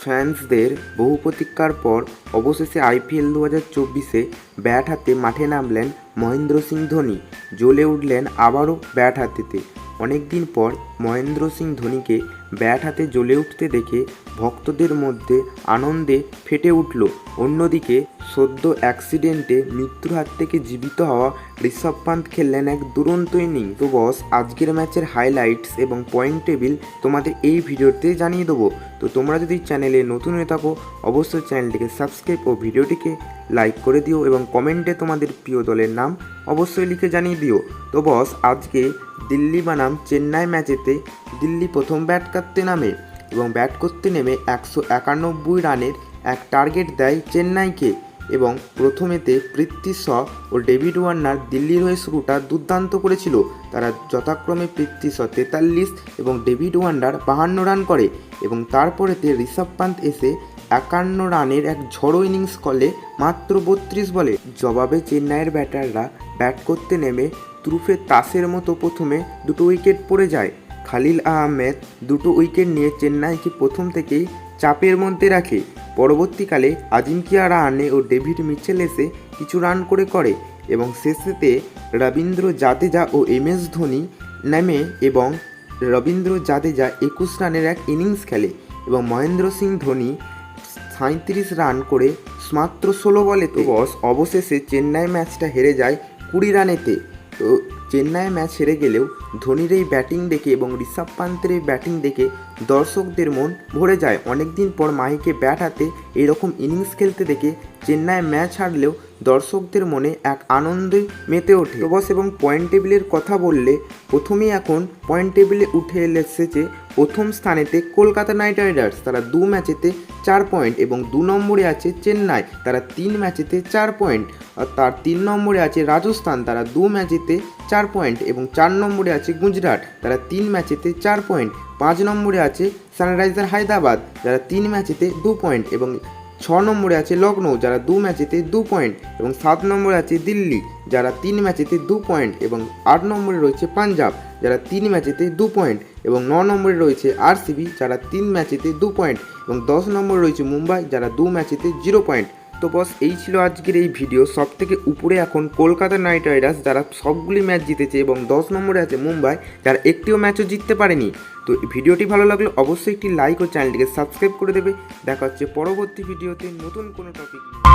ফ্যান্সদের বহু প্রতীক্ষার পর অবশেষে আইপিএল 2024-এ ব্যাট হাতে মাঠে নামলেন মহেন্দ্র সিং ধোনি। জ্বলে উঠলেন আবারও ব্যাট হাতেতে। অনেক দিন পর মহেন্দ্র সিং ধোনিকে ব্যাট হাতে জ্বলে উঠতে দেখে ভক্তদের মধ্যে আনন্দে ফেটে উঠল। অন্যদিকে সদ্য অ্যাক্সিডেন্টে মৃত্যুর হাত থেকে জীবিত হওয়া ঋষভ পান্ত খেললেন এক দুরন্ত ইনিংস। তো বস, আজকের ম্যাচের হাইলাইটস এবং পয়েন্ট টেবিল তোমাদের এই ভিডিওতে জানিয়ে দেবো। তো তোমরা যদি চ্যানেলে নতুন হয়ে থাকো অবশ্যই চ্যানেলটিকে সাবস্ক্রাইব ও ভিডিওটিকে লাইক করে দিও এবং কমেন্টে তোমাদের প্রিয় দলের নাম অবশ্যই লিখে জানিয়ে দিও। তো বস, আজকে দিল্লি বনাম চেন্নাই ম্যাচেতে দিল্লি প্রথম ব্যাট করতে নামে এবং ব্যাট করতে নেমে 191 রানের এক টার্গেট দেয় চেন্নাইকে এবং প্রথমেতে পৃথ্বী শ ও ডেভিড ওয়ার্নার দিল্লির হয়ে শুরুটা দুর্দান্ত করেছিল। তারা যথাক্রমে পৃথ্বী শ 43 এবং ডেভিড ওয়ার্নার 52 রান করে এবং তারপরেতে ঋষভ পান্ত এসে 51 রানের এক ঝড়ো ইনিংস করলে মাত্র 32 বলে। জবাবে চেন্নাইয়ের ব্যাটাররা ব্যাট করতে নেমে তুরুফে তাসের মতো প্রথমে দুটো উইকেট পড়ে যায়। খালিল আহমেদ দুটো উইকেট নিয়ে চেন্নাইকে প্রথম থেকেই চাপের মধ্যে রাখে। পরবর্তীকালে আজিঙ্কিয়া রাহানে ও ডেভিড মিচেল এসে কিছু রান করে এবং শেষেতে রবীন্দ্র জাদেজা ও এমএস ধোনি নামে এবং রবীন্দ্র জাদেজা 21 রানের এক ইনিংস খেলে এবং মহেন্দ্র সিং ধোনি 37 রান করে মাত্র 16 বলেতে। বস, অবশেষে চেন্নাই ম্যাচটা হেরে যায় 20 রানেতে। তো চেন্নাই ম্যাচ হেরে গেলেও ধোনির এই ব্যাটিং দেখে এবং ঋষভ পান্তের এই ব্যাটিং দেখে দর্শকদের মন ভরে যায়। অনেকদিন পর মাহিকে ব্যাট হাতে এরকম ইনিংস খেলতে দেখে চেন্নাই ম্যাচ হারলেও দর্শকদের মনে এক আনন্দে মেতে ওঠে। তো বস, এবং পয়েন্ট টেবিলের কথা বললে প্রথমেই এখন পয়েন্ট টেবিলে উঠে এসেছে প্রথম স্থানেতে কলকাতা নাইট রাইডার্স। তারা 2 ম্যাচেতে 4 পয়েন্ট এবং 2 নম্বরে আছে চেন্নাই, তারা 3 ম্যাচেতে 4 পয়েন্ট। আর তার 3 নম্বরে আছে রাজস্থান, তারা 2 ম্যাচেতে 4 পয়েন্ট এবং 4 নম্বরে আছে গুজরাট, তারা 3 ম্যাচেতে 4 পয়েন্ট। 5 নম্বরে আছে সানরাইজার হায়দ্রাবাদ, যারা 3 ম্যাচেতে 2 পয়েন্ট এবং 6 নম্বরে আছে লখনৌ, যারা 2 ম্যাচেতে 2 পয়েন্ট এবং 7 নম্বরে আছে দিল্লি, যারা 3 ম্যাচেতে 2 পয়েন্ট এবং 8 নম্বরে রয়েছে পাঞ্জাব, যারা 3 ম্যাচেতে 2 পয়েন্ট এবং 9 নম্বরে রয়েছে আরসিবি, যারা 3 ম্যাচেতে 2 পয়েন্ট এবং 10 নম্বরে রয়েছে মুম্বাই, যারা 2 ম্যাচেতে 0 পয়েন্ট। তো বস, এই ছিল আজকের এই ভিডিও। সব থেকে উপরে এখন কলকাতা নাইট রাইডার্স, যারা সবগুলি ম্যাচ জিতেছে এবং 10 নম্বরে আছে মুম্বাই, যারা একটিও ম্যাচও জিততে পারেনি। তো ভিডিওটি ভালো লাগলে অবশ্যই একটি লাইক ও চ্যানেলটিকে সাবস্ক্রাইব করে দেবে। দেখা হচ্ছে পরবর্তী ভিডিওতে নতুন কোনো টপিক নিয়ে।